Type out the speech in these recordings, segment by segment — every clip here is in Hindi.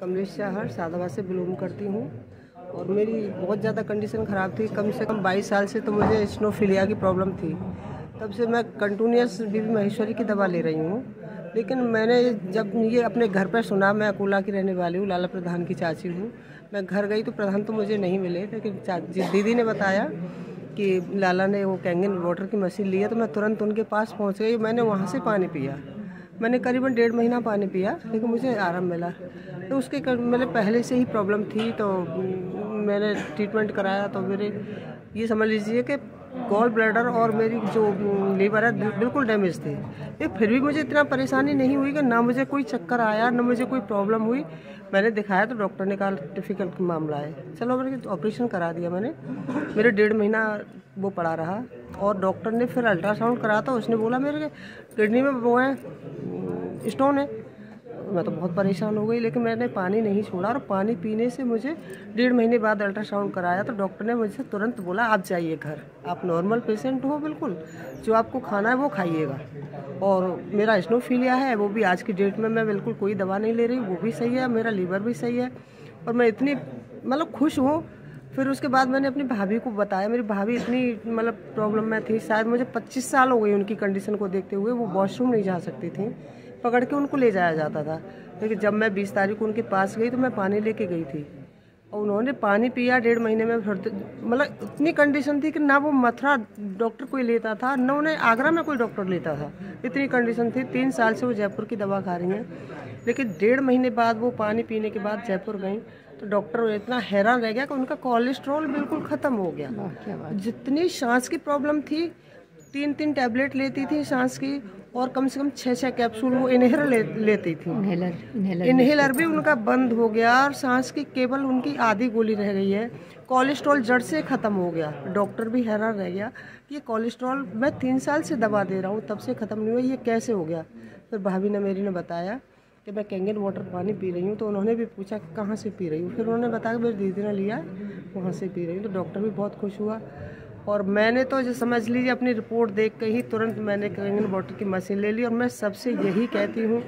कमलेश चाहर सादाबाद से बिलोंग करती हूँ और मेरी बहुत ज़्यादा कंडीशन ख़राब थी। कम से कम 22 साल से तो मुझे स्नोफिलिया की प्रॉब्लम थी। तब से मैं कंटिन्यूस बीबी महेश्वरी की दवा ले रही हूँ। लेकिन मैंने जब ये अपने घर पर सुना, मैं अकोला की रहने वाली हूँ, लाला प्रधान की चाची हूँ। मैं घर गई तो प्रधान तो मुझे नहीं मिले, लेकिन दीदी ने बताया कि लाला ने वो कैंगन वाटर की मशीन ली है। तो मैं तुरंत उनके पास पहुँच गई। मैंने वहाँ से पानी पिया। मैंने करीबन 1.5 महीना पानी पिया, लेकिन मुझे आराम मिला। तो उसके मैंने पहले से ही प्रॉब्लम थी, तो मैंने ट्रीटमेंट कराया। तो मेरे ये समझ लीजिए कि गॉल ब्लैडर और मेरी जो लीवर है बिल्कुल डैमेज थी। ये फिर भी मुझे इतना परेशानी नहीं हुई कि ना मुझे कोई चक्कर आया, ना मुझे कोई प्रॉब्लम हुई। मैंने दिखाया तो डॉक्टर ने कहा डिफिकल्ट मामला है। चलो मैंने ऑपरेशन करा दिया। मैंने मेरे 1.5 महीना वो पड़ा रहा और डॉक्टर ने फिर अल्ट्रासाउंड करा था। उसने बोला मेरे किडनी में वो है, स्टोन है। मैं तो बहुत परेशान हो गई, लेकिन मैंने पानी नहीं छोड़ा। और पानी पीने से मुझे 1.5 महीने बाद अल्ट्रासाउंड कराया तो डॉक्टर ने मुझसे तुरंत बोला आप जाइए घर, आप नॉर्मल पेशेंट हो, बिल्कुल जो आपको खाना है वो खाइएगा। और मेरा स्नोफिलिया है, वो भी आज की डेट में मैं बिल्कुल कोई दवा नहीं ले रही, वो भी सही है, मेरा लीवर भी सही है और मैं इतनी मतलब खुश हूँ। फिर उसके बाद मैंने अपनी भाभी को बताया। मेरी भाभी इतनी मतलब प्रॉब्लम में थी, शायद मुझे 25 साल हो गई उनकी कंडीशन को देखते हुए। वो वॉशरूम नहीं जा सकती थी, पकड़ के उनको ले जाया जाता था। लेकिन जब मैं 20 तारीख को उनके पास गई तो मैं पानी लेके गई थी और उन्होंने पानी पिया। 1.5 महीने में मतलब इतनी कंडीशन थी कि ना वो मथुरा डॉक्टर कोई लेता था, ना उन्हें आगरा में कोई डॉक्टर लेता था। इतनी कंडीशन थी। 3 साल से वो जयपुर की दवा खा रही हैं। लेकिन 1.5 महीने बाद वो पानी पीने के बाद जयपुर गई तो डॉक्टर इतना हैरान रह गया कि उनका कोलेस्ट्रॉल बिल्कुल ख़त्म हो गया। जितनी सांस की प्रॉब्लम थी, 3 टैबलेट लेती थी सांस की और कम से कम 6 कैप्सूल वो इन्हेलर लेती थी। इन्हेलर भी उनका बंद हो गया और सांस की केवल उनकी आधी गोली रह गई है। कोलेस्ट्रॉल जड़ से ख़त्म हो गया। डॉक्टर भी हैरान रह गया कि ये कोलेस्ट्रॉल मैं 3 साल से दवा दे रहा हूँ, तब से ख़त्म नहीं हुआ, ये कैसे हो गया। फिर भाभी ने मेरी ने बताया कि मैं कैंगन वाटर पानी पी रही हूँ। तो उन्होंने भी पूछा कि कहाँ से पी रही हूँ। फिर उन्होंने बताया मेरी दीदी ने लिया, वहाँ से पी रही हूँ। तो डॉक्टर भी बहुत खुश हुआ और मैंने तो जो समझ लीजिए अपनी रिपोर्ट देख के ही तुरंत मैंने कैंगन वाटर की मशीन ले ली। और मैं सबसे यही कहती हूँ,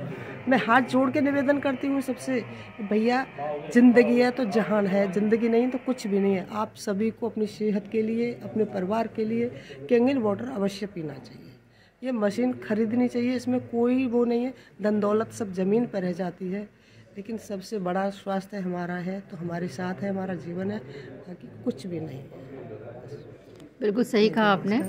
मैं हाथ जोड़ के निवेदन करती हूँ सबसे, भैया ज़िंदगी है तो जहान है, ज़िंदगी नहीं तो कुछ भी नहीं है। आप सभी को अपनी सेहत के लिए, अपने परिवार के लिए कैंगन वाटर अवश्य पीना चाहिए। ये मशीन खरीदनी चाहिए, इसमें कोई वो नहीं है। धन दौलत सब ज़मीन पर रह जाती है, लेकिन सबसे बड़ा स्वास्थ्य हमारा है तो हमारे साथ है, हमारा जीवन है, बाकी कुछ भी नहीं है। बिल्कुल सही कहा आपने।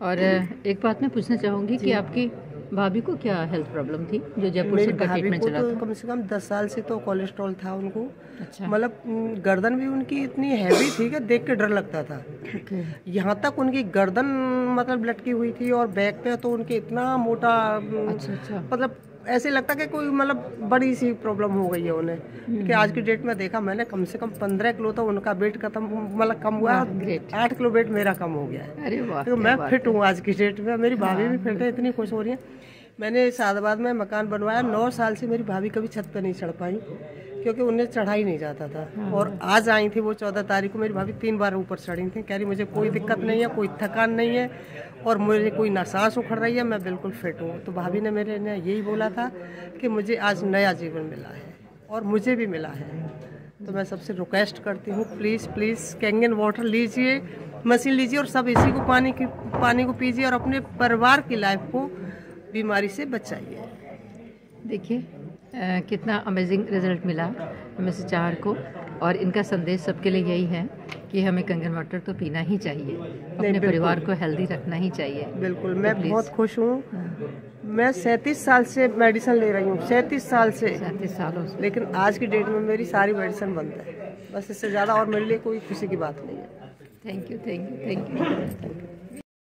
और एक बात मैं पूछना चाहूँगी कि आपकी भाभी को क्या हेल्थ प्रॉब्लम थी जो जयपुर से ट्रीटमेंट चला था? कम से कम 10 साल से तो कोलेस्ट्रॉल था उनको। अच्छा। मतलब गर्दन भी उनकी इतनी हैवी थी कि देख के डर लगता था। यहाँ तक उनकी गर्दन मतलब लटकी हुई थी और बैक पे तो उनके इतना मोटा, अच्छा। मतलब ऐसे लगता कि कोई मतलब बड़ी सी प्रॉब्लम हो गई है उन्हें। क्योंकि आज की डेट में देखा मैंने, कम से कम 15 किलो तो उनका वेट कम हुआ। 8 किलो वेट मेरा कम हो गया है। अरे वाह, तो मैं फिट हूँ आज की डेट में। मेरी भाभी भी फिट है, इतनी खुश हो रही है। मैंने सादाबाद में मकान बनवाया, 9 साल से मेरी भाभी कभी छत पर नहीं चढ़ पाई क्योंकि उन्हें चढ़ा ही नहीं जाता था। और आज आई थी वो 14 तारीख को, मेरी भाभी 3 बार ऊपर चढ़ी थी। कह रही मुझे कोई दिक्कत नहीं है, कोई थकान नहीं है और मुझे कोई ना सांस उखड़ रही है, मैं बिल्कुल फिट हूँ। तो भाभी ने मेरे ने यही बोला था कि मुझे आज नया जीवन मिला है और मुझे भी मिला है। तो मैं सबसे रिक्वेस्ट करती हूँ, प्लीज़ कैंगन वाटर लीजिए, मशीन लीजिए और सब इसी को पानी को पीजिए और अपने परिवार की लाइफ को बीमारी से बचाइए। देखिए कितना अमेजिंग रिजल्ट मिला मिसेस चाहर को। और इनका संदेश सबके लिए यही है कि हमें कैंगन वाटर तो पीना ही चाहिए, अपने परिवार को हेल्दी रखना ही चाहिए। बिल्कुल, मैं बहुत खुश हूँ। मैं 37 साल से मेडिसिन ले रही हूँ, 37 साल से, 37 सालों से। लेकिन आज की डेट में मेरी सारी मेडिसिन बंद है। बस इससे ज़्यादा और मेरे लिए कोई खुशी की बात नहीं है। Thank you.